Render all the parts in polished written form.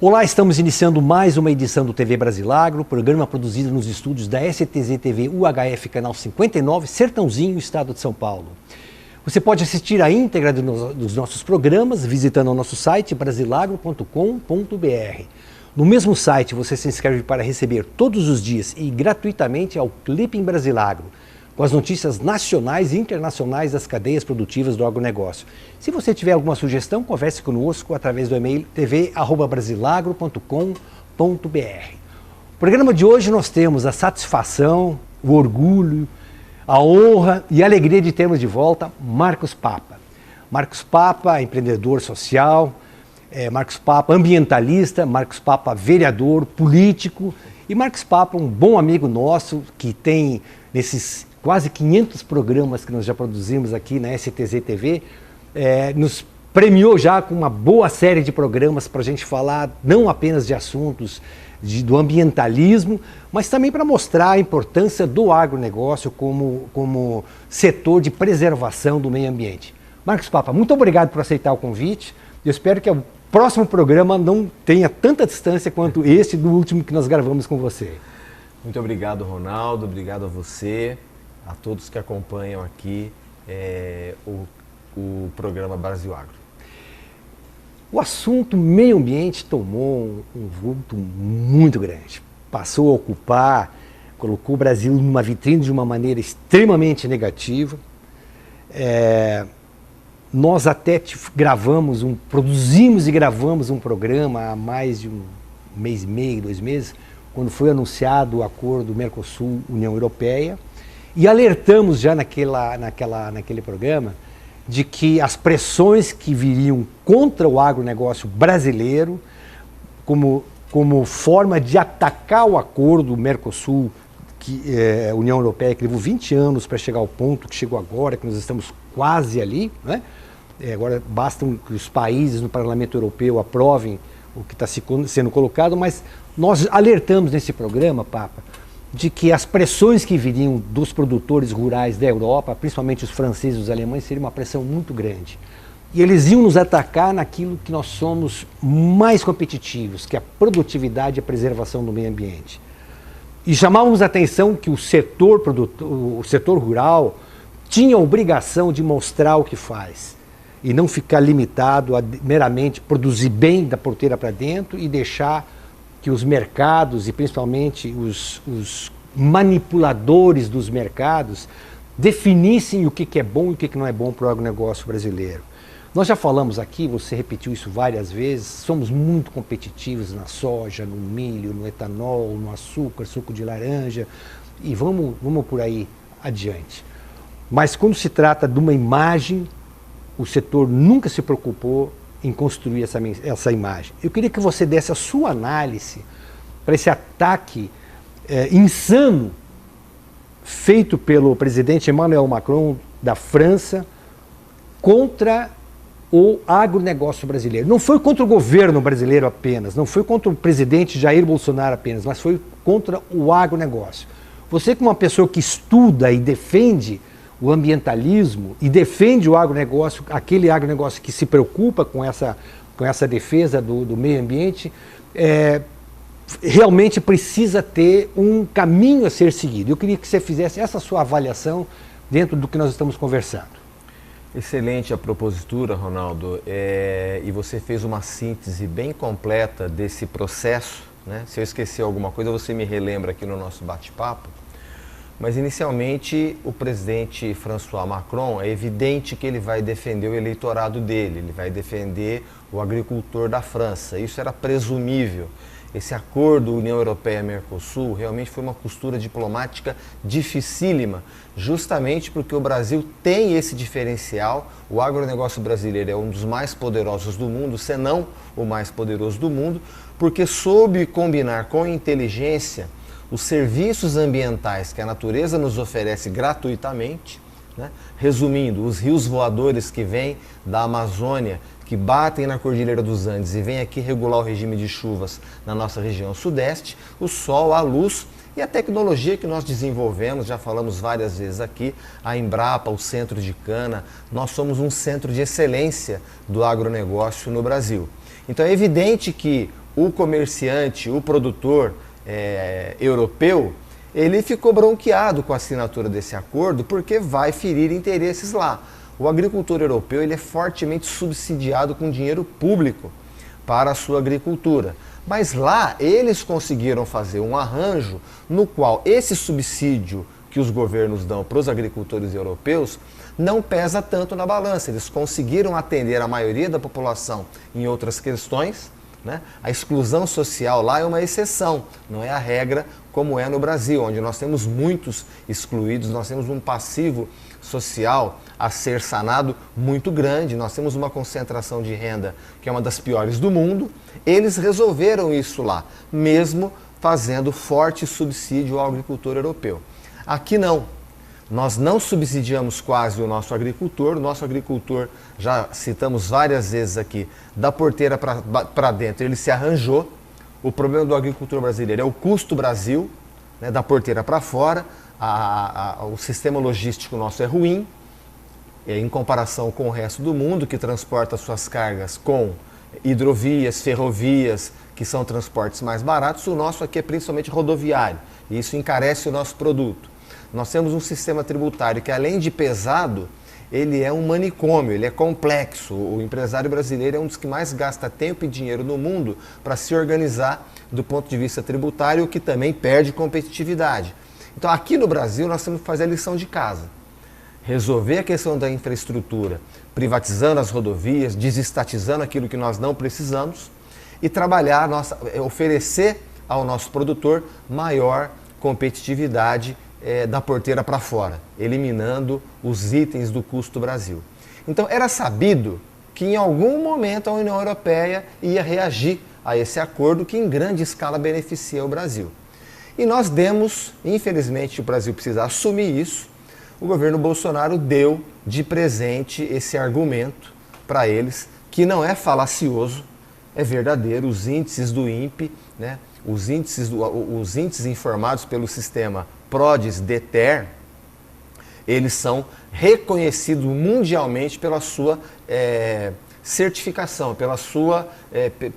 Olá, estamos iniciando mais uma edição do TV Brasilagro, programa produzido nos estúdios da STZ TV UHF, canal 59, Sertãozinho, estado de São Paulo. Você pode assistir a íntegra dos nossos programas visitando o nosso site brasilagro.com.br. No mesmo site você se inscreve para receber todos os dias e gratuitamente ao Clipe em Brasilagro, com as notícias nacionais e internacionais das cadeias produtivas do agronegócio. Se você tiver alguma sugestão, converse conosco através do e-mail tv@brasilagro.com.br. No programa de hoje nós temos a satisfação, o orgulho, a honra e a alegria de termos de volta Marcos Papa. Marcos Papa, empreendedor social, Marcos Papa, ambientalista, Marcos Papa, vereador, político, e Marcos Papa, um bom amigo nosso que tem nesses quase 500 programas que nós já produzimos aqui na STZ TV, nos premiou já com uma boa série de programas para a gente falar não apenas de assuntos do ambientalismo, mas também para mostrar a importância do agronegócio como setor de preservação do meio ambiente. Marcos Papa, muito obrigado por aceitar o convite. Eu espero que o próximo programa não tenha tanta distância quanto este do último que nós gravamos com você. Muito obrigado, Ronaldo. Obrigado a você, a todos que acompanham aqui o programa Brasil Agro. O assunto meio ambiente tomou um vulto muito grande. Passou a ocupar, colocou o Brasil numa vitrine de uma maneira extremamente negativa. Nós até produzimos e gravamos um programa há mais de um mês e meio, 2 meses, quando foi anunciado o acordo Mercosul-União Europeia, e alertamos já naquele programa de que as pressões que viriam contra o agronegócio brasileiro, como forma de atacar o acordo Mercosul, União Europeia, que levou 20 anos para chegar ao ponto que chegou agora, que nós estamos quase ali, né? Agora basta que os países no Parlamento Europeu aprovem o que está sendo colocado, mas nós alertamos nesse programa, Papa, de que as pressões que viriam dos produtores rurais da Europa, principalmente os franceses e os alemães, seria uma pressão muito grande. E eles iam nos atacar naquilo que nós somos mais competitivos, que é a produtividade e a preservação do meio ambiente. E chamávamos a atenção que o setor rural tinha a obrigação de mostrar o que faz e não ficar limitado a meramente produzir bem da porteira para dentro e deixar que os mercados e principalmente os manipuladores dos mercados definissem o que é bom e o que não é bom para o agronegócio brasileiro. Nós já falamos aqui, você repetiu isso várias vezes, somos muito competitivos na soja, no milho, no etanol, no açúcar, suco de laranja, e vamos por aí adiante. Mas quando se trata de uma imagem, o setor nunca se preocupou em construir essa imagem. Eu queria que você desse a sua análise para esse ataque insano feito pelo presidente Emmanuel Macron da França contra o agronegócio brasileiro. Não foi contra o governo brasileiro apenas, não foi contra o presidente Jair Bolsonaro apenas, mas foi contra o agronegócio. Você, como uma pessoa que estuda e defende o ambientalismo e defende o agronegócio, aquele agronegócio que se preocupa com essa defesa do meio ambiente, realmente precisa ter um caminho a ser seguido. Eu queria que você fizesse essa sua avaliação dentro do que nós estamos conversando. Excelente a propositura, Ronaldo, e você fez uma síntese bem completa desse processo, né? Se eu esquecer alguma coisa, você me relembra aqui no nosso bate-papo. Mas, inicialmente, o presidente François Macron, é evidente que ele vai defender o eleitorado dele, ele vai defender o agricultor da França. Isso era presumível. Esse acordo União Europeia-Mercosul realmente foi uma costura diplomática dificílima, justamente porque o Brasil tem esse diferencial. O agronegócio brasileiro é um dos mais poderosos do mundo, se não o mais poderoso do mundo, porque soube combinar com inteligência os serviços ambientais que a natureza nos oferece gratuitamente, né? Resumindo, os rios voadores que vêm da Amazônia, que batem na Cordilheira dos Andes e vêm aqui regular o regime de chuvas na nossa região sudeste, o sol, a luz e a tecnologia que nós desenvolvemos, já falamos várias vezes aqui, a Embrapa, o Centro de Cana, nós somos um centro de excelência do agronegócio no Brasil. Então é evidente que o comerciante, o produtor europeu, ele ficou bronqueado com a assinatura desse acordo porque vai ferir interesses lá. O agricultor europeu ele é fortemente subsidiado com dinheiro público para a sua agricultura. Mas lá eles conseguiram fazer um arranjo no qual esse subsídio que os governos dão para os agricultores europeus não pesa tanto na balança. Eles conseguiram atender a maioria da população em outras questões, né? A exclusão social lá é uma exceção, não é a regra como é no Brasil, onde nós temos muitos excluídos, nós temos um passivo social a ser sanado muito grande, nós temos uma concentração de renda que é uma das piores do mundo. Eles resolveram isso lá, mesmo fazendo forte subsídio ao agricultor europeu. Aqui não. Nós não subsidiamos quase o nosso agricultor, já citamos várias vezes aqui, da porteira para dentro, ele se arranjou. O problema do agricultor brasileiro é o custo Brasil, né, da porteira para fora, o sistema logístico nosso é ruim, em comparação com o resto do mundo, que transporta suas cargas com hidrovias, ferrovias, que são transportes mais baratos. O nosso aqui é principalmente rodoviário, e isso encarece o nosso produto. Nós temos um sistema tributário que, além de pesado, ele é um manicômio, ele é complexo. O empresário brasileiro é um dos que mais gasta tempo e dinheiro no mundo para se organizar do ponto de vista tributário, o que também perde competitividade. Então, aqui no Brasil, nós temos que fazer a lição de casa. Resolver a questão da infraestrutura, privatizando as rodovias, desestatizando aquilo que nós não precisamos e trabalhar, oferecer ao nosso produtor maior competitividade da porteira para fora, eliminando os itens do custo Brasil. Então era sabido que em algum momento a União Europeia ia reagir a esse acordo que em grande escala beneficia o Brasil. E nós demos, infelizmente o Brasil precisa assumir isso, o governo Bolsonaro deu de presente esse argumento para eles, que não é falacioso, é verdadeiro. Os índices do INPE, né, os índices informados pelo sistema PRODES-DETER, eles são reconhecidos mundialmente pela sua certificação,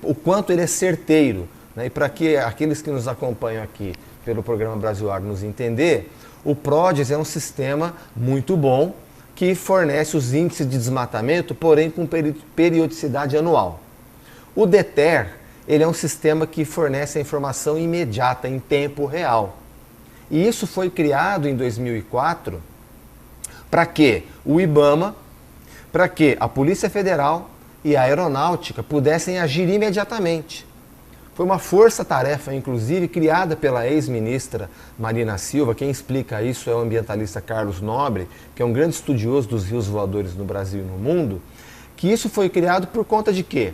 o quanto ele é certeiro, né? E para que aqueles que nos acompanham aqui pelo programa Brasil Agro nos entender, o PRODES é um sistema muito bom que fornece os índices de desmatamento, porém com periodicidade anual. O DETER, ele é um sistema que fornece a informação imediata, em tempo real. E isso foi criado em 2004 para que o IBAMA, para que a Polícia Federal e a Aeronáutica pudessem agir imediatamente. Foi uma força-tarefa, inclusive, criada pela ex-ministra Marina Silva. Quem explica isso é o ambientalista Carlos Nobre, que é um grande estudioso dos rios voadores no Brasil e no mundo, que isso foi criado por conta de quê?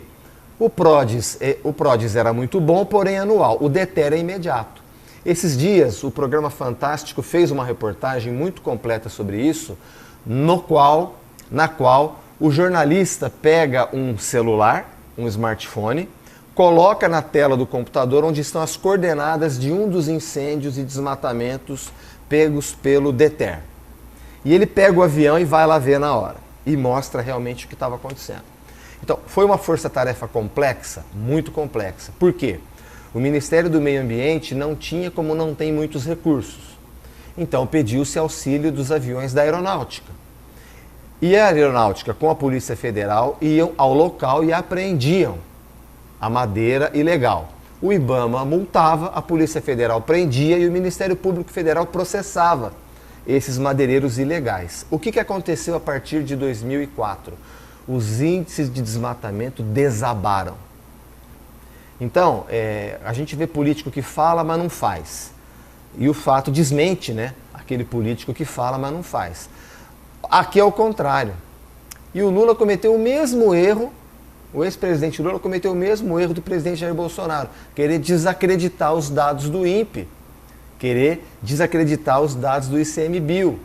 O PRODES era muito bom, porém anual. O DETER é imediato. Esses dias, o programa Fantástico fez uma reportagem muito completa sobre isso, na qual o jornalista pega um celular, um smartphone, coloca na tela do computador onde estão as coordenadas de um dos incêndios e desmatamentos pegos pelo DETER. E ele pega o avião e vai lá ver na hora, e mostra realmente o que estava acontecendo. Então, foi uma força-tarefa complexa, muito complexa. Por quê? O Ministério do Meio Ambiente não tinha, como não tem, muitos recursos. Então pediu-se auxílio dos aviões da Aeronáutica. E a Aeronáutica com a Polícia Federal iam ao local e apreendiam a madeira ilegal. O IBAMA multava, a Polícia Federal prendia e o Ministério Público Federal processava esses madeireiros ilegais. O que aconteceu a partir de 2004? Os índices de desmatamento desabaram. Então, a gente vê político que fala, mas não faz. E o fato desmente, né? Aquele político que fala, mas não faz. Aqui é o contrário. E o Lula cometeu o mesmo erro, o ex-presidente Lula cometeu o mesmo erro do presidente Jair Bolsonaro, querer desacreditar os dados do INPE, querer desacreditar os dados do ICMBio.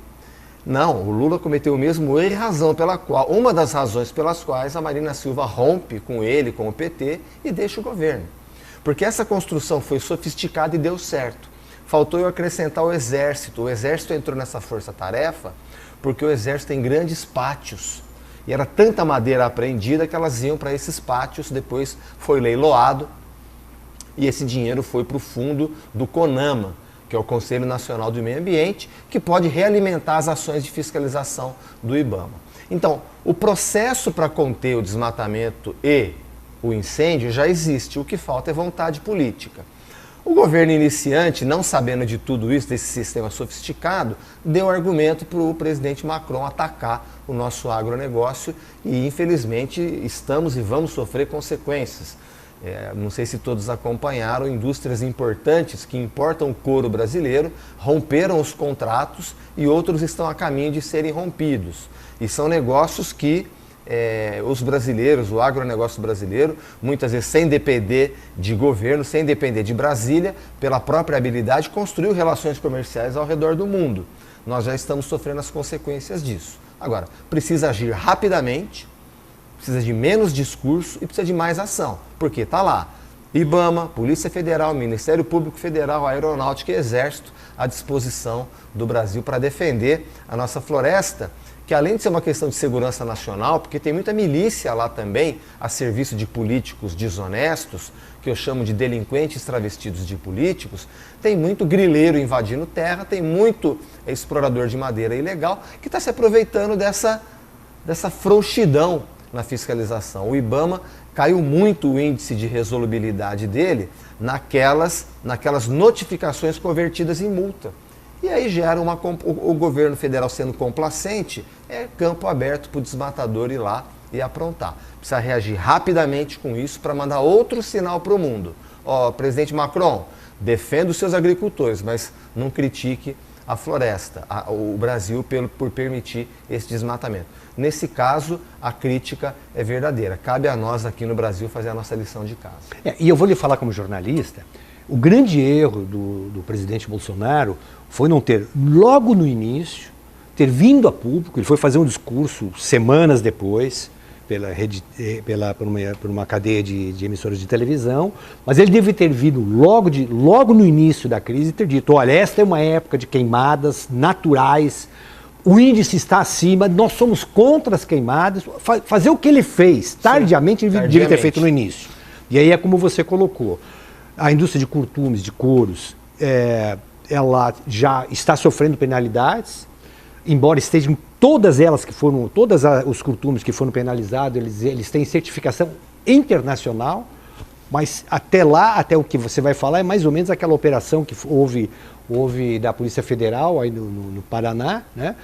Não, o Lula cometeu o mesmo erro e uma das razões pelas quais a Marina Silva rompe com ele, com o PT e deixa o governo. Porque essa construção foi sofisticada e deu certo. Faltou eu acrescentar o Exército. O Exército entrou nessa força-tarefa porque o Exército tem grandes pátios. E era tanta madeira apreendida que elas iam para esses pátios, depois foi leiloado e esse dinheiro foi para o fundo do CONAMA, que é o Conselho Nacional do Meio Ambiente, que pode realimentar as ações de fiscalização do IBAMA. Então, o processo para conter o desmatamento e o incêndio já existe, o que falta é vontade política. O governo iniciante, não sabendo de tudo isso, desse sistema sofisticado, deu argumento para o presidente Macron atacar o nosso agronegócio e, infelizmente, estamos e vamos sofrer consequências. Não sei se todos acompanharam, indústrias importantes que importam couro brasileiro romperam os contratos e outros estão a caminho de serem rompidos. E são negócios que os brasileiros, o agronegócio brasileiro, muitas vezes sem depender de governo, sem depender de Brasília, pela própria habilidade, construiu relações comerciais ao redor do mundo. Nós já estamos sofrendo as consequências disso. Agora, precisa agir rapidamente, precisa de menos discurso e precisa de mais ação, porque está lá, IBAMA, Polícia Federal, Ministério Público Federal, Aeronáutica e Exército à disposição do Brasil para defender a nossa floresta, que além de ser uma questão de segurança nacional, porque tem muita milícia lá também, a serviço de políticos desonestos, que eu chamo de delinquentes travestidos de políticos, tem muito grileiro invadindo terra, tem muito explorador de madeira ilegal, que está se aproveitando dessa frouxidão na fiscalização. O IBAMA caiu muito o índice de resolubilidade dele naquelas notificações convertidas em multa. E aí gera o governo federal sendo complacente, é campo aberto para o desmatador ir lá e aprontar. Precisa reagir rapidamente com isso para mandar outro sinal para o mundo. Presidente Macron, defenda os seus agricultores, mas não critique a floresta, o Brasil por permitir esse desmatamento. Nesse caso, a crítica é verdadeira. Cabe a nós aqui no Brasil fazer a nossa lição de casa. E eu vou lhe falar como jornalista, o grande erro do presidente Bolsonaro foi não ter, logo no início, ter vindo a público. Ele foi fazer um discurso semanas depois, por uma cadeia de emissoras de televisão, mas ele deve ter vindo logo no início da crise e ter dito, olha, esta é uma época de queimadas naturais, o índice está acima, nós somos contra as queimadas, fazer o que ele fez, tardiamente, ele devia ter feito no início. E aí é como você colocou, a indústria de curtumes, de couros, ela já está sofrendo penalidades, embora estejam todos os curtumes que foram penalizados, eles têm certificação internacional, mas até lá, até o que você vai falar, é mais ou menos aquela operação que houve da Polícia Federal aí no Paraná, né?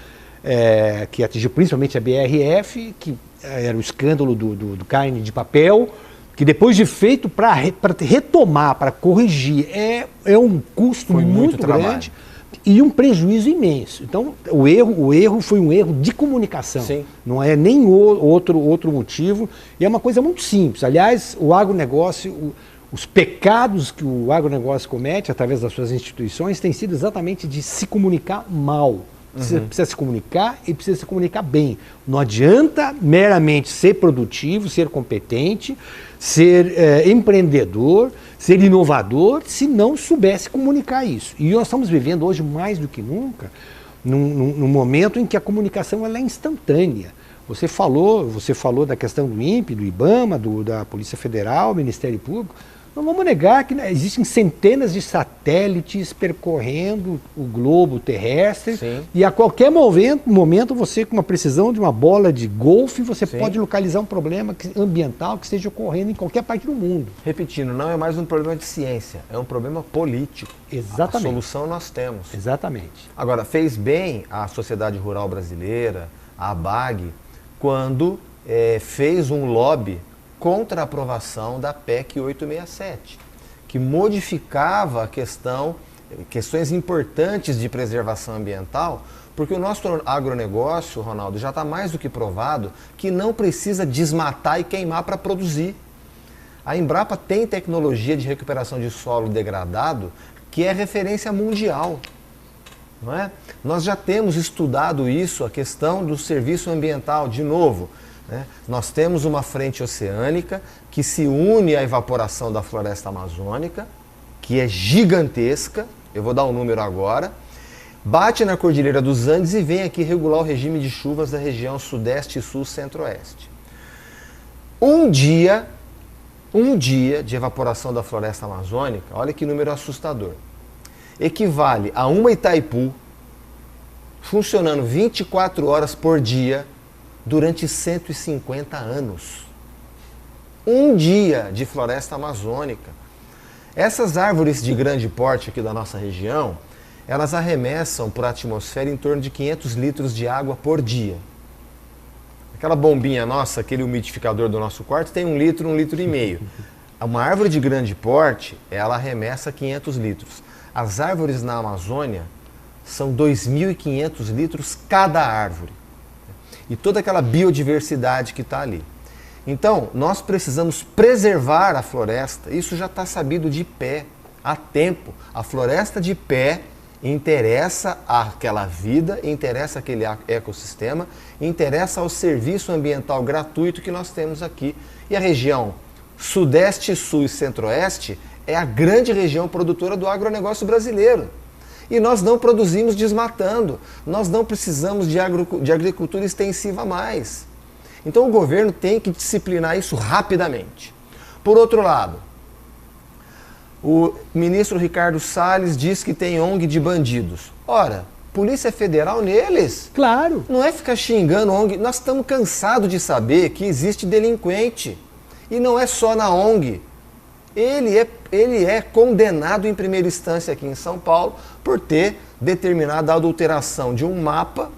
Que atingiu principalmente a BRF, que era o escândalo do carne de papel, que depois de feito, para retomar, para corrigir, é um custo muito grande e um prejuízo imenso. Então, o erro foi um erro de comunicação. Sim. Não é nem outro motivo. E é uma coisa muito simples. Aliás, o agronegócio, os pecados que o agronegócio comete através das suas instituições têm sido exatamente de se comunicar mal. Precisa se comunicar e precisa se comunicar bem. Não adianta meramente ser produtivo, ser competente, ser empreendedor, ser inovador, se não soubesse comunicar isso. E nós estamos vivendo hoje, mais do que nunca, num momento em que a comunicação ela é instantânea. Você falou da questão do INPE, do IBAMA, da Polícia Federal, Ministério Público. Não vamos negar que existem centenas de satélites percorrendo o globo terrestre. Sim. E a qualquer momento você, com uma precisão de uma bola de golfe, você Sim. pode localizar um problema ambiental que esteja ocorrendo em qualquer parte do mundo. Repetindo, não é mais um problema de ciência, é um problema político. Exatamente. A solução nós temos. Exatamente. Agora, fez bem a Sociedade Rural Brasileira, a ABAG, quando fez um lobby contra a aprovação da PEC 867, que modificava questões importantes de preservação ambiental, porque o nosso agronegócio, Ronaldo, já está mais do que provado que não precisa desmatar e queimar para produzir. A Embrapa tem tecnologia de recuperação de solo degradado que é referência mundial. Não é? Nós já temos estudado isso, a questão do serviço ambiental, de novo. Nós temos uma frente oceânica que se une à evaporação da floresta amazônica, que é gigantesca, eu vou dar um número agora, bate na Cordilheira dos Andes e vem aqui regular o regime de chuvas da região sudeste, sul, centro-oeste. Um dia Um dia de evaporação da floresta amazônica, olha que número assustador, equivale a uma Itaipu funcionando 24 horas por dia durante 150 anos. Um dia de floresta amazônica. Essas árvores de grande porte aqui da nossa região, elas arremessam para a atmosfera em torno de 500 litros de água por dia. Aquela bombinha nossa, aquele umidificador do nosso quarto, tem 1 litro, 1,5 litros. Uma árvore de grande porte, ela arremessa 500 litros. As árvores na Amazônia são 2.500 litros cada árvore. E toda aquela biodiversidade que está ali. Então, nós precisamos preservar a floresta. Isso já está sabido de pé, há tempo. A floresta de pé interessa àquela vida, interessa àquele ecossistema, interessa ao serviço ambiental gratuito que nós temos aqui. E a região Sudeste, Sul e Centro-Oeste é a grande região produtora do agronegócio brasileiro. E nós não produzimos desmatando, nós não precisamos de agricultura extensiva mais. Então o governo tem que disciplinar isso rapidamente. Por outro lado, o ministro Ricardo Salles diz que tem ONG de bandidos. Ora, Polícia Federal neles? Claro. Não é ficar xingando ONG. Nós estamos cansados de saber que existe delinquente. E não é só na ONG. Ele é condenado em primeira instância aqui em São Paulo por ter determinado a adulteração de um mapa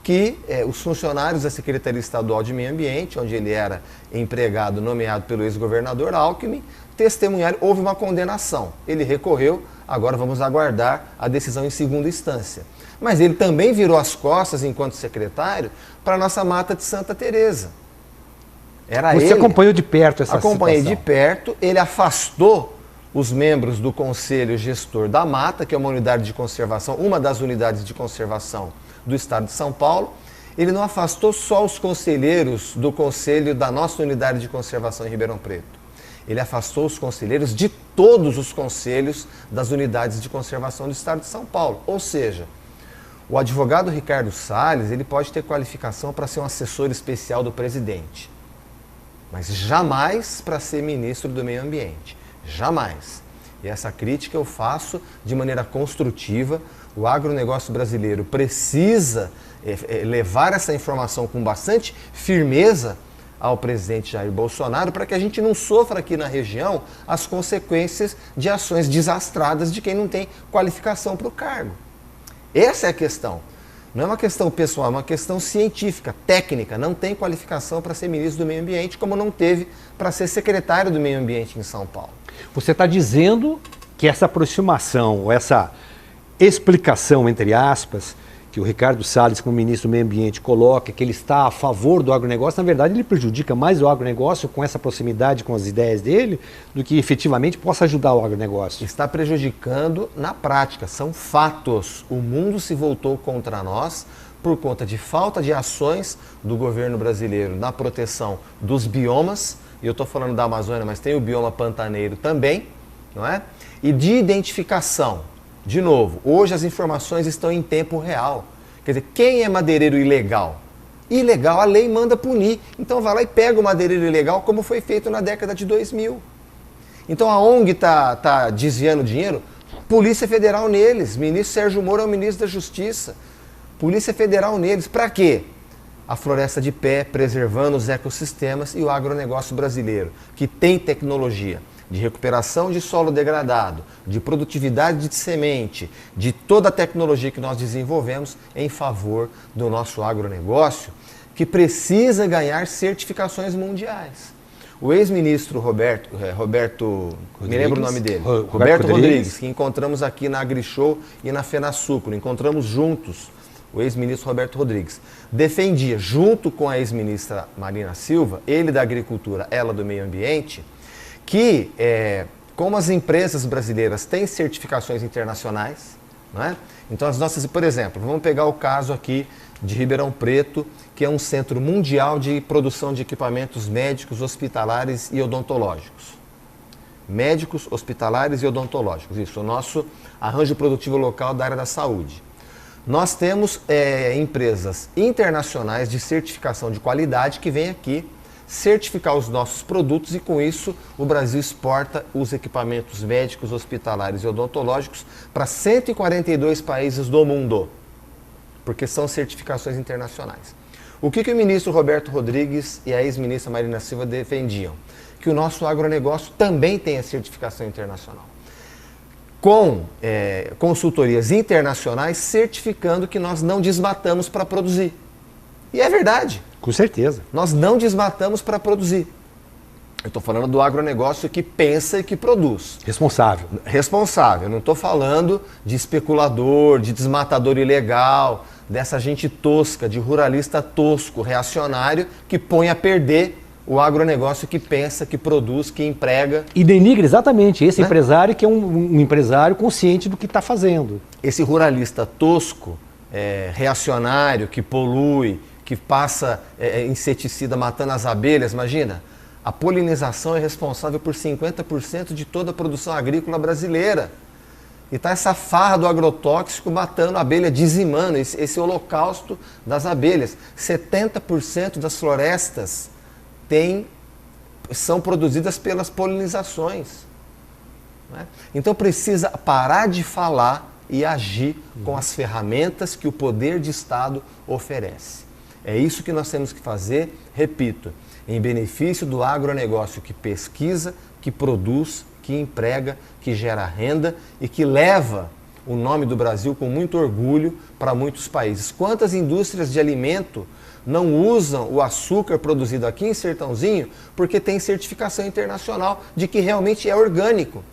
que os funcionários da Secretaria Estadual de Meio Ambiente, onde ele era empregado, nomeado pelo ex-governador Alckmin, testemunharam, houve uma condenação. Ele recorreu, agora vamos aguardar a decisão em segunda instância. Mas ele também virou as costas, enquanto secretário, para a nossa mata de Santa Teresa. Você acompanhou de perto essa situação? Acompanhei de perto, ele afastou os membros do Conselho Gestor da Mata, que é uma unidade de conservação, uma das unidades de conservação do Estado de São Paulo. Ele não afastou só os conselheiros do Conselho da nossa unidade de conservação em Ribeirão Preto. Ele afastou os conselheiros de todos os conselhos das unidades de conservação do Estado de São Paulo. Ou seja, o advogado Ricardo Salles, ele pode ter qualificação para ser um assessor especial do presidente, mas jamais para ser ministro do Meio Ambiente. Jamais. E essa crítica eu faço de maneira construtiva. O agronegócio brasileiro precisa levar essa informação com bastante firmeza ao presidente Jair Bolsonaro para que a gente não sofra aqui na região as consequências de ações desastradas de quem não tem qualificação para o cargo. Essa é a questão. Não é uma questão pessoal, é uma questão científica, técnica. Não tem qualificação para ser ministro do Meio Ambiente, como não teve para ser secretário do Meio Ambiente em São Paulo. Você está dizendo que essa aproximação, ou essa explicação, entre aspas, que o Ricardo Salles, como ministro do Meio Ambiente, coloca, que ele está a favor do agronegócio, na verdade ele prejudica mais o agronegócio com essa proximidade com as ideias dele, do que efetivamente possa ajudar o agronegócio. Está prejudicando na prática, são fatos. O mundo se voltou contra nós por conta de falta de ações do governo brasileiro na proteção dos biomas, e eu estou falando da Amazônia, mas tem o bioma pantaneiro também, não é? E de identificação. De novo, hoje as informações estão em tempo real. Quer dizer, quem é madeireiro ilegal? Ilegal, a lei manda punir. Então vai lá e pega o madeireiro ilegal, como foi feito na década de 2000. Então a ONG está desviando dinheiro? Polícia Federal neles. Ministro Sérgio Moro é o ministro da Justiça. Polícia Federal neles. Para quê? A floresta de pé, preservando os ecossistemas e o agronegócio brasileiro, que tem tecnologia de recuperação de solo degradado, de produtividade de semente, de toda a tecnologia que nós desenvolvemos em favor do nosso agronegócio, que precisa ganhar certificações mundiais. O ex-ministro Roberto me lembro o nome dele, Roberto Rodrigues, que encontramos aqui na AgriShow e na FenaSucro, encontramos juntos o ex-ministro Roberto Rodrigues, defendia, junto com a ex-ministra Marina Silva, ele da Agricultura, ela do Meio Ambiente, que, como as empresas brasileiras têm certificações internacionais, não é? Então as nossas, por exemplo, vamos pegar o caso aqui de Ribeirão Preto, que é um centro mundial de produção de equipamentos médicos, hospitalares e odontológicos. Médicos, hospitalares e odontológicos, isso, o nosso arranjo produtivo local da área da saúde. Nós temos empresas internacionais de certificação de qualidade que vêm aqui, certificar os nossos produtos e com isso o Brasil exporta os equipamentos médicos, hospitalares e odontológicos para 142 países do mundo, porque são certificações internacionais. O que o ministro Roberto Rodrigues e a ex-ministra Marina Silva defendiam? Que o nosso agronegócio também tenha certificação internacional, com consultorias internacionais certificando que nós não desmatamos para produzir. E é verdade. Com certeza. Nós não desmatamos para produzir. Eu estou falando do agronegócio que pensa e que produz. Responsável. Responsável. Eu não estou falando de especulador, de desmatador ilegal, dessa gente tosca, de ruralista tosco, reacionário, que põe a perder o agronegócio que pensa, que produz, que emprega. E denigra exatamente esse empresário que é um empresário consciente do que está fazendo. Esse ruralista tosco, reacionário, que polui, que passa inseticida matando as abelhas, imagina, a polinização é responsável por 50% de toda a produção agrícola brasileira. E está essa farra do agrotóxico matando a abelha, dizimando, esse holocausto das abelhas. 70% das florestas são produzidas pelas polinizações. Né? Então precisa parar de falar e agir com as ferramentas que o poder de Estado oferece. É isso que nós temos que fazer, repito, em benefício do agronegócio que pesquisa, que produz, que emprega, que gera renda e que leva o nome do Brasil com muito orgulho para muitos países. Quantas indústrias de alimento não usam o açúcar produzido aqui em Sertãozinho porque tem certificação internacional de que realmente é orgânico?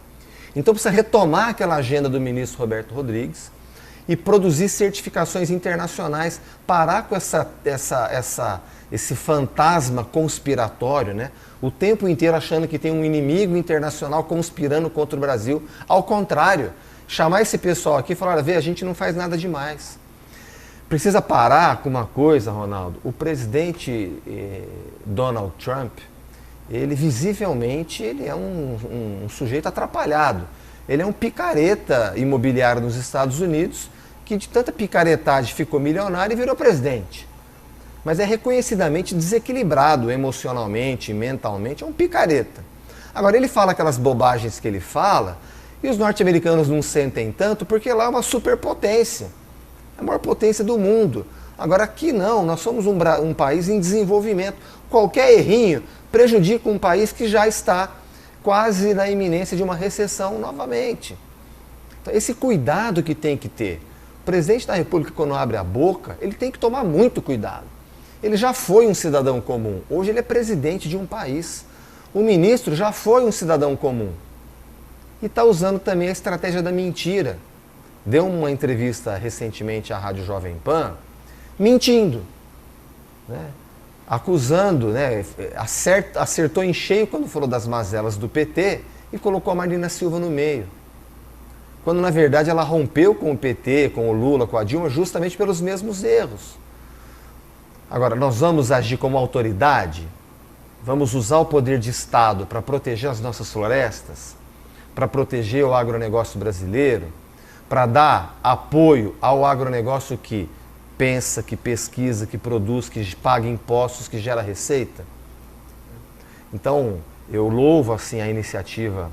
Então precisa retomar aquela agenda do ministro Roberto Rodrigues e produzir certificações internacionais, parar com esse fantasma conspiratório, né? O tempo inteiro achando que tem um inimigo internacional conspirando contra o Brasil. Ao contrário, chamar esse pessoal aqui e falar, a gente não faz nada demais. Precisa parar com uma coisa, Ronaldo. O presidente Donald Trump, ele visivelmente é um sujeito atrapalhado. Ele é um picareta imobiliário nos Estados Unidos que de tanta picaretagem ficou milionário e virou presidente. Mas é reconhecidamente desequilibrado emocionalmente, mentalmente, é um picareta. Agora, ele fala aquelas bobagens que ele fala e os norte-americanos não sentem tanto porque lá é uma superpotência. É a maior potência do mundo. Agora, aqui não, nós somos um país em desenvolvimento. Qualquer errinho prejudica um país que já está quase na iminência de uma recessão novamente. Então, esse cuidado que tem que ter. O presidente da República, quando abre a boca, ele tem que tomar muito cuidado. Ele já foi um cidadão comum, hoje ele é presidente de um país. O ministro já foi um cidadão comum. E está usando também a estratégia da mentira. Deu uma entrevista recentemente à Rádio Jovem Pan, mentindo, né? Acusando, né? Acertou em cheio quando falou das mazelas do PT e colocou a Marina Silva no meio. Quando na verdade ela rompeu com o PT, com o Lula, com a Dilma, justamente pelos mesmos erros. Agora, nós vamos agir como autoridade? Vamos usar o poder de Estado para proteger as nossas florestas? Para proteger o agronegócio brasileiro? Para dar apoio ao agronegócio que pensa, que pesquisa, que produz, que paga impostos, que gera receita? Então, eu louvo assim a iniciativa.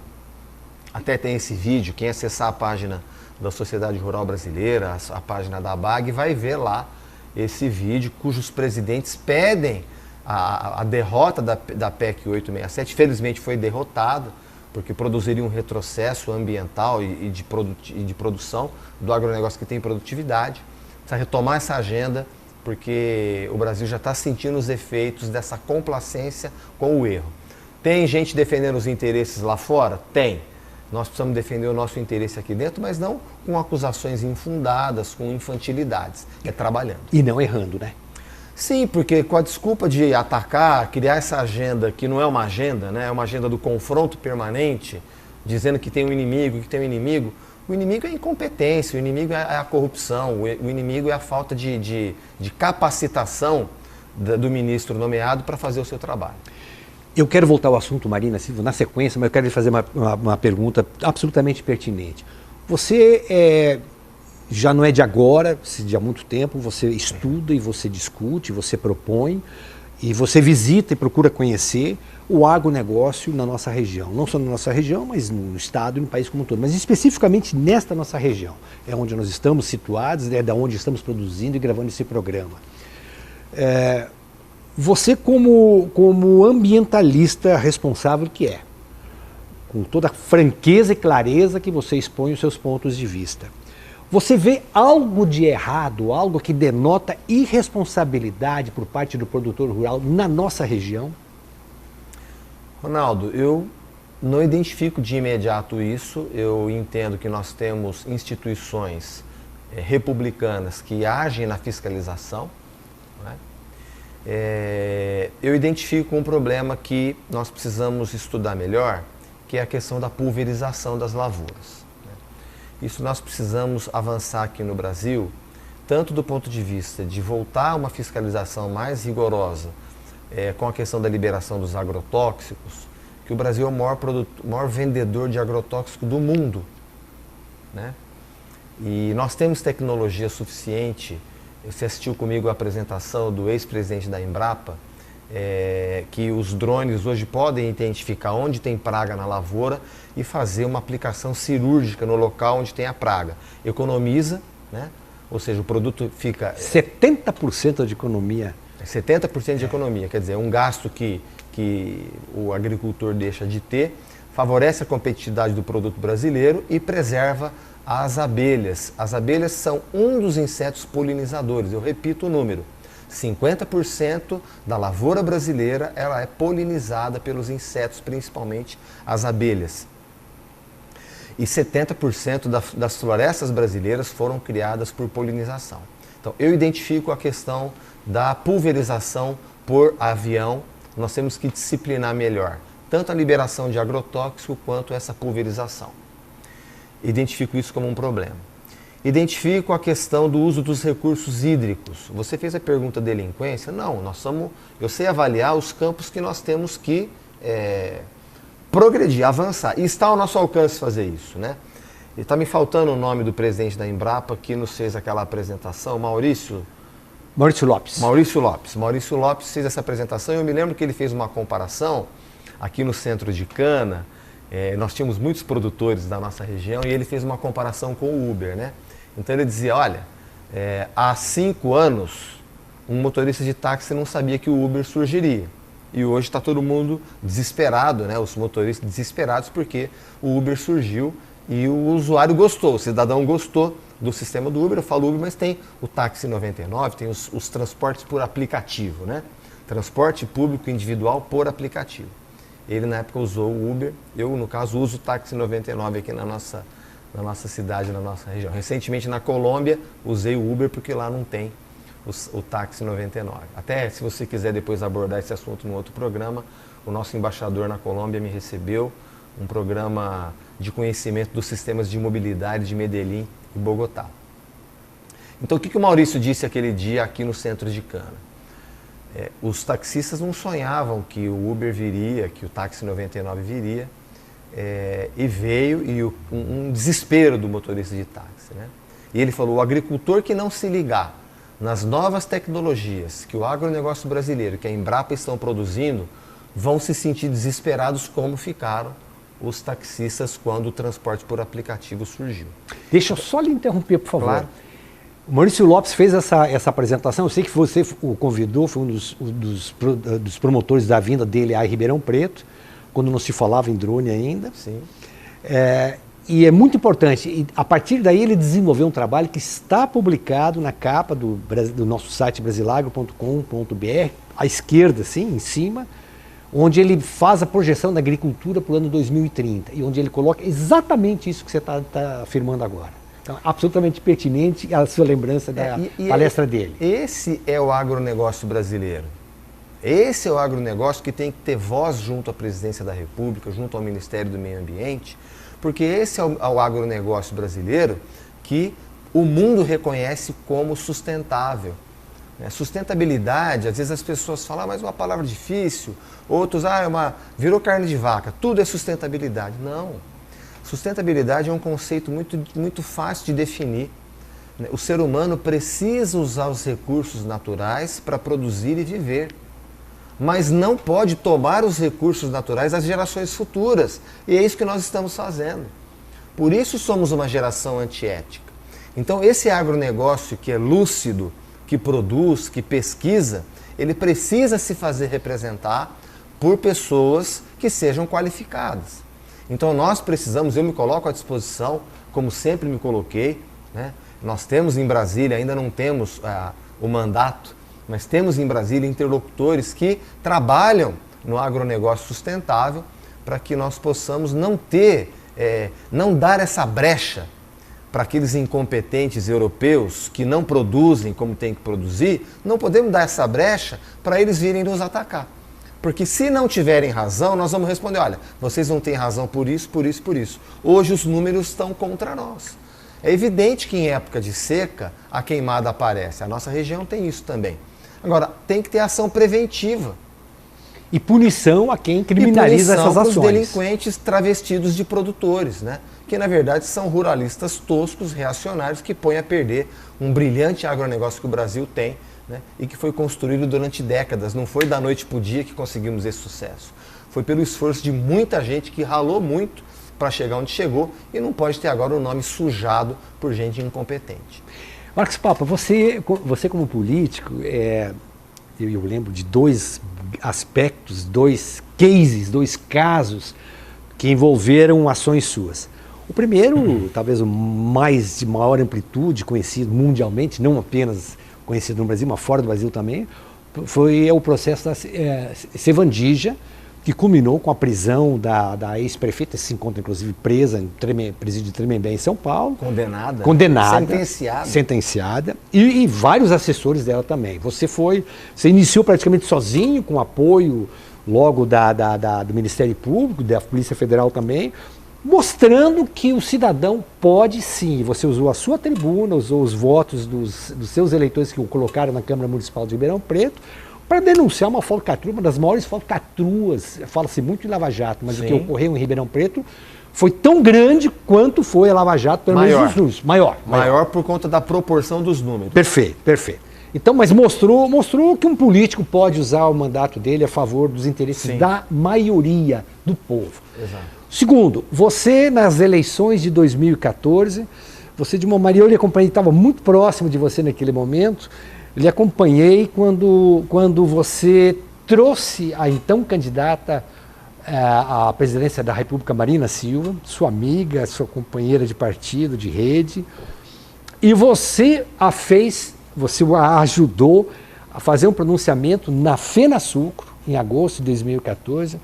Até tem esse vídeo, quem acessar a página da Sociedade Rural Brasileira, a página da ABAG, vai ver lá esse vídeo cujos presidentes pedem a derrota da PEC 867. Felizmente foi derrotado, porque produziria um retrocesso ambiental e de produção do agronegócio que tem produtividade. Precisa retomar essa agenda, porque o Brasil já está sentindo os efeitos dessa complacência com o erro. Tem gente defendendo os interesses lá fora? Tem. Nós precisamos defender o nosso interesse aqui dentro, mas não com acusações infundadas, com infantilidades. É trabalhando. E não errando, né? Sim, porque com a desculpa de atacar, criar essa agenda, que não é uma agenda, né? É uma agenda do confronto permanente, dizendo que tem um inimigo, que tem um inimigo. O inimigo é a incompetência, o inimigo é a corrupção, o inimigo é a falta de capacitação do ministro nomeado para fazer o seu trabalho. Eu quero voltar ao assunto, Marina Silva, na sequência, mas eu quero lhe fazer uma pergunta absolutamente pertinente. Você já não é de agora, de há muito tempo, você estuda e você discute, você propõe, E você visita e procura conhecer o agronegócio na nossa região. Não só na nossa região, mas no estado e no país como um todo. Mas especificamente nesta nossa região. É onde nós estamos situados, é da onde estamos produzindo e gravando esse programa. Você como ambientalista responsável que é, com toda a franqueza e clareza que você expõe os seus pontos de vista, você vê algo de errado, algo que denota irresponsabilidade por parte do produtor rural na nossa região? Ronaldo, eu não identifico de imediato isso. Eu entendo que nós temos instituições republicanas que agem na fiscalização, né? Eu identifico um problema que nós precisamos estudar melhor, que é a questão da pulverização das lavouras. Isso nós precisamos avançar aqui no Brasil, tanto do ponto de vista de voltar a uma fiscalização mais rigorosa com a questão da liberação dos agrotóxicos, que o Brasil é o maior vendedor de agrotóxico do mundo, né? E nós temos tecnologia suficiente. Você assistiu comigo a apresentação do ex-presidente da Embrapa, que os drones hoje podem identificar onde tem praga na lavoura e fazer uma aplicação cirúrgica no local onde tem a praga. Economiza, né? Ou seja, o produto fica... 70% de economia. 70% de economia, quer dizer, um gasto que o agricultor deixa de ter, favorece a competitividade do produto brasileiro e preserva as abelhas. As abelhas são um dos insetos polinizadores, eu repito o número. 50% da lavoura brasileira ela é polinizada pelos insetos, principalmente as abelhas. E 70% das florestas brasileiras foram criadas por polinização. Então, eu identifico a questão da pulverização por avião. Nós temos que disciplinar melhor, tanto a liberação de agrotóxico quanto essa pulverização. Identifico isso como um problema. Identifico a questão do uso dos recursos hídricos. Você fez a pergunta delinquência? Não, eu sei avaliar os campos que nós temos que progredir, avançar. E está ao nosso alcance fazer isso, né? E está me faltando o nome do presidente da Embrapa que nos fez aquela apresentação, Maurício Lopes. Maurício Lopes fez essa apresentação e eu me lembro que ele fez uma comparação aqui no centro de Cana. Nós tínhamos muitos produtores da nossa região e ele fez uma comparação com o Uber, né? Então ele dizia, olha, há 5 anos um motorista de táxi não sabia que o Uber surgiria. E hoje está todo mundo desesperado, né? Os motoristas desesperados porque o Uber surgiu e o usuário gostou, o cidadão gostou do sistema do Uber. Eu falo Uber, mas tem o táxi 99, tem os transportes por aplicativo, né? Transporte público individual por aplicativo. Ele na época usou o Uber, eu no caso uso o táxi 99 aqui na nossa cidade, na nossa região. Recentemente na Colômbia usei o Uber porque lá não tem o táxi 99. Até se você quiser depois abordar esse assunto em outro programa, o nosso embaixador na Colômbia me recebeu, um programa de conhecimento dos sistemas de mobilidade de Medellín e Bogotá. Então o que o Maurício disse aquele dia aqui no centro de Cana? Os taxistas não sonhavam que o Uber viria, que o táxi 99 viria, e veio e um desespero do motorista de táxi, né? E ele falou, o agricultor que não se ligar nas novas tecnologias que o agronegócio brasileiro, que a Embrapa estão produzindo, vão se sentir desesperados como ficaram os taxistas quando o transporte por aplicativo surgiu. Deixa eu só lhe interromper, por favor. Claro. O Maurício Lopes fez essa apresentação, eu sei que você o convidou, foi um dos promotores da vinda dele a Ribeirão Preto, quando não se falava em drone ainda. Sim. E é muito importante, e a partir daí ele desenvolveu um trabalho que está publicado na capa do nosso site brasilagro.com.br, à esquerda, assim, em cima, onde ele faz a projeção da agricultura para o ano 2030, e onde ele coloca exatamente isso que você está afirmando agora. Então, absolutamente pertinente a sua lembrança da palestra dele. Esse é o agronegócio brasileiro. Esse é o agronegócio que tem que ter voz junto à Presidência da República, junto ao Ministério do Meio Ambiente, porque esse é o agronegócio brasileiro que o mundo reconhece como sustentável. Sustentabilidade, às vezes as pessoas falam, mas é uma palavra difícil, outros, virou carne de vaca, tudo é sustentabilidade. Não. Sustentabilidade é um conceito muito fácil de definir. O ser humano precisa usar os recursos naturais para produzir e viver. mas não pode tomar os recursos naturais das gerações futuras. E é isso que nós estamos fazendo. Por isso somos uma geração antiética. Então esse agronegócio que é lúcido, que produz, que pesquisa, ele precisa se fazer representar por pessoas que sejam qualificadas. Então nós precisamos, eu me coloco à disposição, como sempre me coloquei, né? Nós temos em Brasília, ainda não temos o mandato, mas temos em Brasília interlocutores que trabalham no agronegócio sustentável para que nós possamos não dar essa brecha para aqueles incompetentes europeus que não produzem como tem que produzir. Não podemos dar essa brecha para eles virem nos atacar. Porque se não tiverem razão, nós vamos responder, olha, vocês não têm razão por isso, por isso, por isso. Hoje os números estão contra nós. É evidente que em época de seca a queimada aparece. A nossa região tem isso também. Agora, tem que ter ação preventiva. E punição a quem criminaliza essas ações. Os delinquentes travestidos de produtores, né? Que na verdade são ruralistas toscos, reacionários, que põem a perder um brilhante agronegócio que o Brasil tem, né? E que foi construído durante décadas. Não foi da noite para o dia que conseguimos esse sucesso. Foi pelo esforço de muita gente que ralou muito para chegar onde chegou e não pode ter agora o nome sujado por gente incompetente. Marcos Papa, você como político, eu lembro de dois aspectos, dois cases, dois casos que envolveram ações suas. O primeiro, talvez o mais de maior amplitude, conhecido mundialmente, não apenas conhecido no Brasil, mas fora do Brasil também, foi o processo da Sevandija, que culminou com a prisão da ex-prefeita, se encontra inclusive presa em presídio de Tremembé em São Paulo. Condenada. Sentenciada. E vários assessores dela também. Você iniciou praticamente sozinho, com apoio logo do Ministério Público, da Polícia Federal também, mostrando que o cidadão pode sim. Você usou a sua tribuna, usou os votos dos seus eleitores que o colocaram na Câmara Municipal de Ribeirão Preto, para denunciar uma falcatrua, uma das maiores falcatruas, fala-se muito em Lava Jato, mas sim, o que ocorreu em Ribeirão Preto foi tão grande quanto foi a Lava Jato, pelo menos nos números. Maior por conta da proporção dos números. Perfeito. Então, mas mostrou que um político pode usar o mandato dele a favor dos interesses sim, da maioria do povo. Exato. Segundo, você nas eleições de 2014, você de uma maneira, eu lhe acompanhei, estava muito próximo de você naquele momento. Lhe acompanhei quando você trouxe a então candidata à presidência da República, Marina Silva, sua amiga, sua companheira de partido, de rede, e você a ajudou a fazer um pronunciamento na FenaSucro, em agosto de 2014,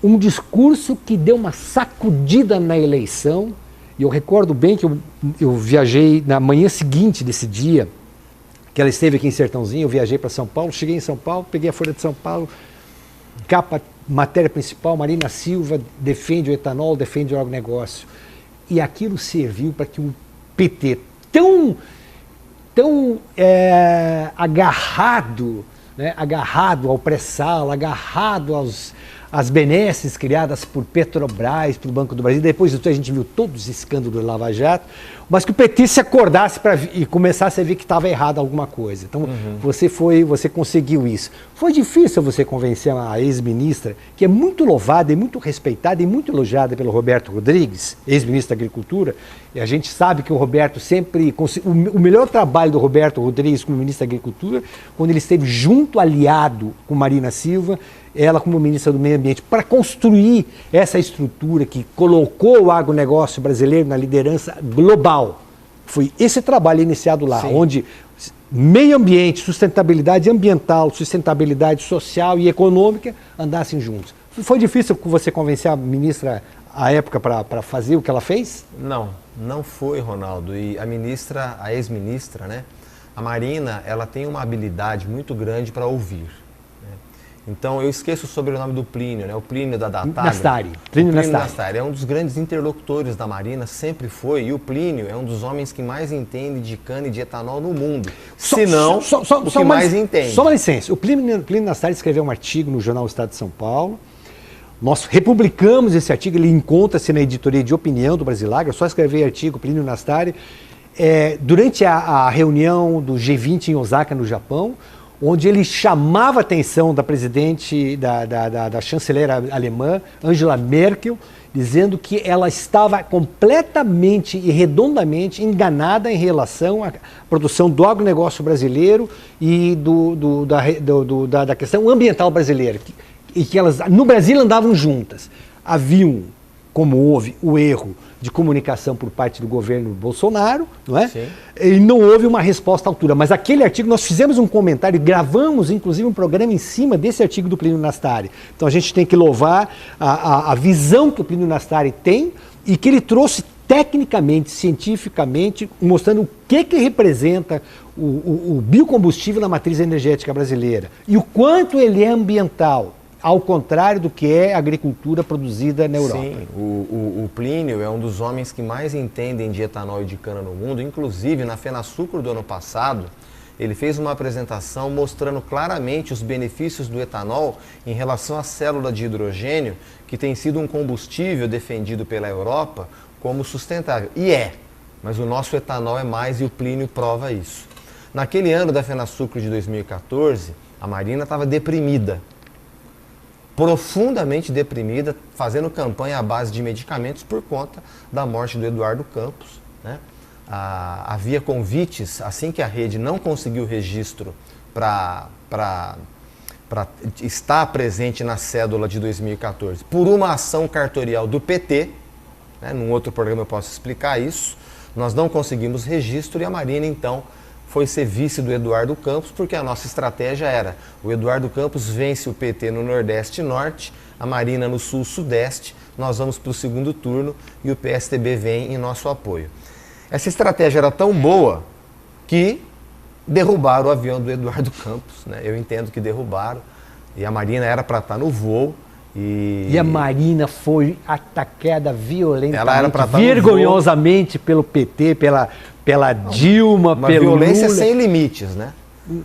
um discurso que deu uma sacudida na eleição. E eu recordo bem que eu viajei na manhã seguinte desse dia, que ela esteve aqui em Sertãozinho, eu viajei para São Paulo, cheguei em São Paulo, peguei a Folha de São Paulo, capa, matéria principal, Marina Silva defende o etanol, defende o agronegócio. E aquilo serviu para que o PT, tão agarrado, né, agarrado ao pré-sal, agarrado às benesses criadas por Petrobras, pelo Banco do Brasil, depois disso a gente viu todos os escândalos do Lava Jato, mas que o PT se acordasse e começasse a ver que estava errado alguma coisa. Então você conseguiu isso. Foi difícil você convencer a ex-ministra, que é muito louvada e muito respeitada e muito elogiada pelo Roberto Rodrigues, ex-ministro da Agricultura, e a gente sabe que o Roberto sempre... O melhor trabalho do Roberto Rodrigues como ministro da Agricultura, quando ele esteve junto, aliado com Marina Silva, ela como ministra do Meio Ambiente, para construir essa estrutura que colocou o agronegócio brasileiro na liderança global. Foi esse trabalho iniciado lá, sim, onde meio ambiente, sustentabilidade ambiental, sustentabilidade social e econômica andassem juntos. Foi difícil você convencer a ministra à época para fazer o que ela fez? Não foi, Ronaldo. E a ex-ministra, né, a Marina, ela tem uma habilidade muito grande para ouvir. Então, eu esqueço o sobrenome do Plínio, né? O Plínio da Nastari. Plínio Nastari é um dos grandes interlocutores da Marina, sempre foi, e o Plínio é um dos homens que mais entende de cana e de etanol no mundo. Se não, o que mais entende. Só uma licença, o Plínio Nastari escreveu um artigo no jornal Estado de São Paulo, nós republicamos esse artigo, ele encontra-se na editoria de opinião do Brasilagra, só escrever artigo, Plínio Nastari. Durante a reunião do G20 em Osaka, no Japão, onde ele chamava a atenção da presidente, da chanceler alemã, Angela Merkel, dizendo que ela estava completamente e redondamente enganada em relação à produção do agronegócio brasileiro e da questão ambiental brasileira. E que elas, no Brasil, andavam juntas. Haviam, como houve o erro de comunicação por parte do governo Bolsonaro, não é? Sim. E não houve uma resposta à altura. Mas aquele artigo, nós fizemos um comentário, gravamos inclusive um programa em cima desse artigo do Plínio Nastari. Então a gente tem que louvar a visão que o Plínio Nastari tem e que ele trouxe tecnicamente, cientificamente, mostrando o que representa o biocombustível na matriz energética brasileira e o quanto ele é ambiental, ao contrário do que é a agricultura produzida na Europa. Sim, o Plínio é um dos homens que mais entendem de etanol e de cana no mundo. Inclusive, na FenaSucro do ano passado, ele fez uma apresentação mostrando claramente os benefícios do etanol em relação à célula de hidrogênio, que tem sido um combustível defendido pela Europa como sustentável. E mas o nosso etanol é mais e o Plínio prova isso. Naquele ano da FenaSucro de 2014, a Marina estava deprimida, profundamente deprimida, fazendo campanha à base de medicamentos por conta da morte do Eduardo Campos, né? Havia convites, assim que a rede não conseguiu registro para estar presente na cédula de 2014, por uma ação cartorial do PT, né? Num outro programa eu posso explicar isso, nós não conseguimos registro e a Marina então foi ser vice do Eduardo Campos, porque a nossa estratégia era: o Eduardo Campos vence o PT no Nordeste e Norte, a Marina no Sul-Sudeste, nós vamos para o segundo turno e o PSDB vem em nosso apoio. Essa estratégia era tão boa que derrubaram o avião do Eduardo Campos, né? Eu entendo que derrubaram, e a Marina era para estar no voo. E a Marina foi atacada violentamente, ela era pra estar vergonhosamente pelo PT, pela Dilma, pelo Lula. Uma violência sem limites, né?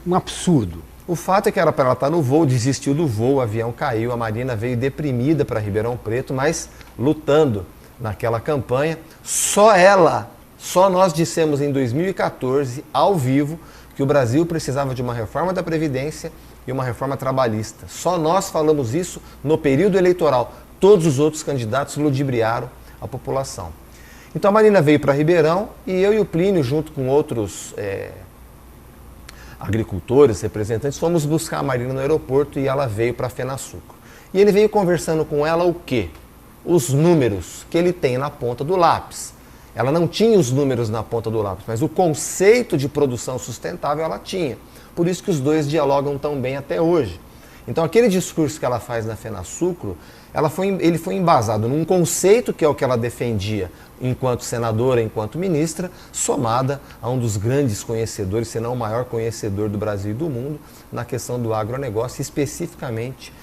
Um absurdo. O fato é que era para ela estar no voo, desistiu do voo, o avião caiu, a Marina veio deprimida para Ribeirão Preto, mas lutando naquela campanha. Só nós dissemos em 2014, ao vivo, que o Brasil precisava de uma reforma da Previdência e uma reforma trabalhista. Só nós falamos isso no período eleitoral. Todos os outros candidatos ludibriaram a população. Então a Marina veio para Ribeirão e eu e o Plínio, junto com outros agricultores, representantes, fomos buscar a Marina no aeroporto e ela veio para a FenaSucro. E ele veio conversando com ela o quê? Os números que ele tem na ponta do lápis. Ela não tinha os números na ponta do lápis, mas o conceito de produção sustentável ela tinha. Por isso que os dois dialogam tão bem até hoje. Então aquele discurso que ela faz na FenaSucro, ele foi embasado num conceito que é o que ela defendia enquanto senadora, enquanto ministra, somada a um dos grandes conhecedores, se não o maior conhecedor do Brasil e do mundo, na questão do agronegócio, especificamente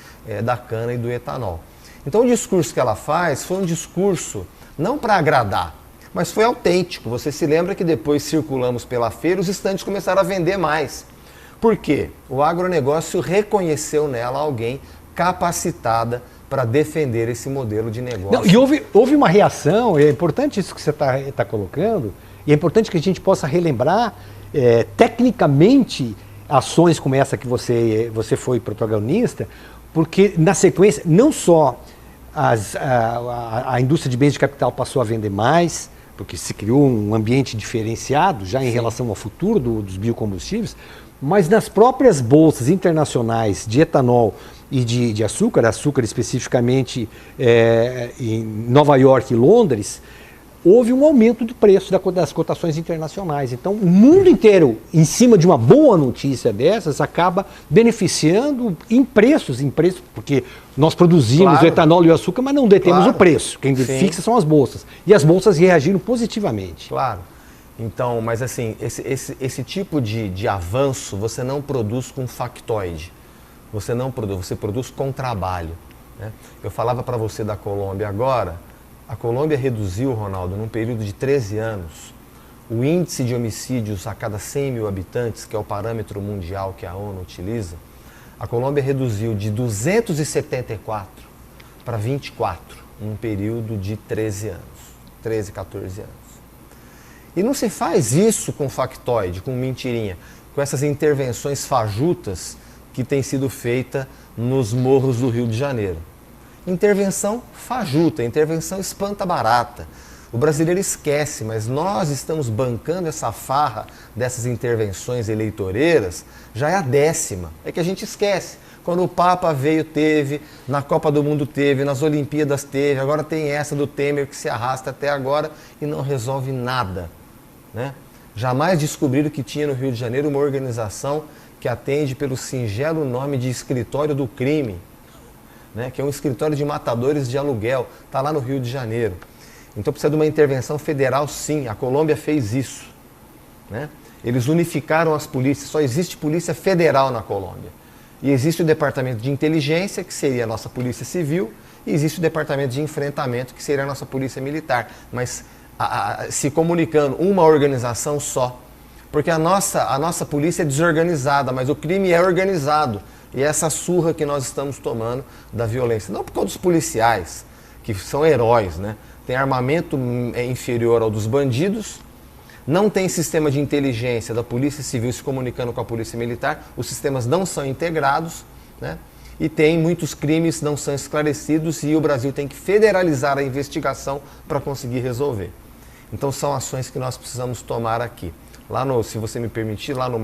da cana e do etanol. Então o discurso que ela faz foi um discurso não para agradar, mas foi autêntico. Você se lembra que depois circulamos pela feira, os estandes começaram a vender mais. Por quê? O agronegócio reconheceu nela alguém capacitada para defender esse modelo de negócio. Não, e houve uma reação, é importante isso que você está colocando, e é importante que a gente possa relembrar tecnicamente ações como essa que você foi protagonista, porque na sequência, não só a indústria de bens de capital passou a vender mais, porque se criou um ambiente diferenciado já em relação ao futuro dos biocombustíveis, mas nas próprias bolsas internacionais de etanol e de açúcar especificamente em Nova York e Londres, houve um aumento do preço das cotações internacionais. Então, o mundo inteiro, em cima de uma boa notícia dessas, acaba beneficiando em preços, porque nós produzimos o etanol e o açúcar, mas não detemos o preço. Quem fixa são as bolsas. E as bolsas reagiram positivamente. Claro. Então, mas assim, esse tipo de avanço você não produz com factoide. Você produz com trabalho, né? Eu falava para você da Colômbia agora. A Colômbia reduziu, Ronaldo, num período de 13 anos, o índice de homicídios a cada 100 mil habitantes, que é o parâmetro mundial que a ONU utiliza. A Colômbia reduziu de 274 para 24, num período de 13 anos, 13, 14 anos. E não se faz isso com factoide, com mentirinha. com essas intervenções fajutas que têm sido feitas nos morros do Rio de Janeiro. Intervenção fajuta, intervenção espanta-barata. O brasileiro esquece, mas nós estamos bancando essa farra dessas intervenções eleitoreiras, já é a 10ª. É que a gente esquece. Quando o Papa veio, teve, na Copa do Mundo teve, nas Olimpíadas teve, agora tem essa do Temer que se arrasta até agora e não resolve nada, né? Jamais descobriram que tinha no Rio de Janeiro uma organização que atende pelo singelo nome de Escritório do Crime, né? Que é um escritório de matadores de aluguel, está lá no Rio de Janeiro. Então precisa de uma intervenção federal, sim. A Colômbia fez isso, né? Eles unificaram as polícias, só existe polícia federal na Colômbia. E existe o departamento de inteligência, que seria a nossa polícia civil, e existe o departamento de enfrentamento, que seria a nossa polícia militar. Mas se comunicando, uma organização só. Porque a nossa polícia é desorganizada, mas o crime é organizado. E é essa surra que nós estamos tomando da violência. Não por causa dos policiais, que são heróis, né? Tem armamento inferior ao dos bandidos, não tem sistema de inteligência da Polícia Civil se comunicando com a Polícia Militar, os sistemas não são integrados, né? E tem muitos crimes que não são esclarecidos e o Brasil tem que federalizar a investigação para conseguir resolver. Então são ações que nós precisamos tomar aqui. Lá no, se você me permitir, lá no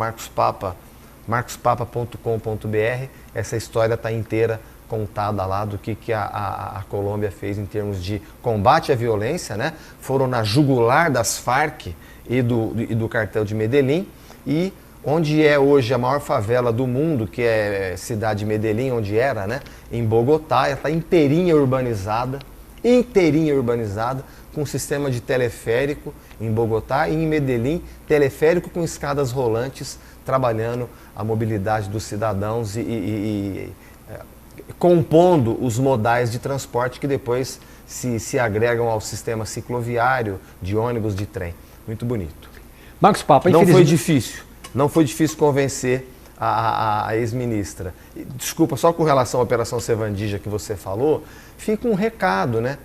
marcospapa.com.br, essa história está inteira contada lá do que a Colômbia fez em termos de combate à violência, né? Foram na jugular das Farc e do cartel de Medellín, e onde é hoje a maior favela do mundo, que é a cidade de Medellín, onde era, né? Em Bogotá, ela está inteirinha urbanizada, com sistema de teleférico em Bogotá, e em Medellín, teleférico com escadas rolantes, trabalhando a mobilidade dos cidadãos e compondo os modais de transporte que depois se agregam ao sistema cicloviário, de ônibus, de trem. Muito bonito. Marcos Papa, não foi difícil convencer a ex-ministra. Desculpa, só com relação à Operação Sevandija que você falou, fica um recado, né?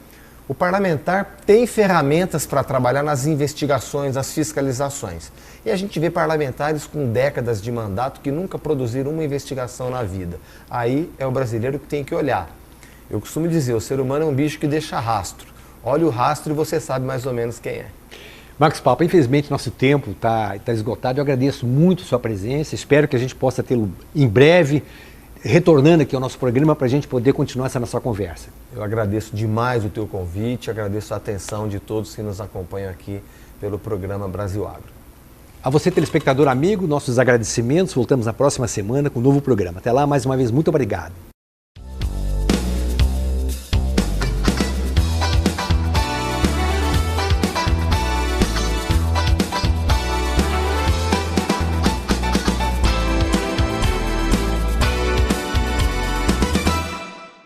O parlamentar tem ferramentas para trabalhar nas investigações, nas fiscalizações. E a gente vê parlamentares com décadas de mandato que nunca produziram uma investigação na vida. Aí é o brasileiro que tem que olhar. Eu costumo dizer, o ser humano é um bicho que deixa rastro. Olha o rastro e você sabe mais ou menos quem é. Marcos Papa, infelizmente nosso tempo está esgotado. Eu agradeço muito a sua presença. Espero que a gente possa tê-lo em breve, retornando aqui ao nosso programa para a gente poder continuar essa nossa conversa. Eu agradeço demais o teu convite, agradeço a atenção de todos que nos acompanham aqui pelo programa Brasil Agro. A você, telespectador amigo, nossos agradecimentos. Voltamos na próxima semana com um novo programa. Até lá, mais uma vez, muito obrigado.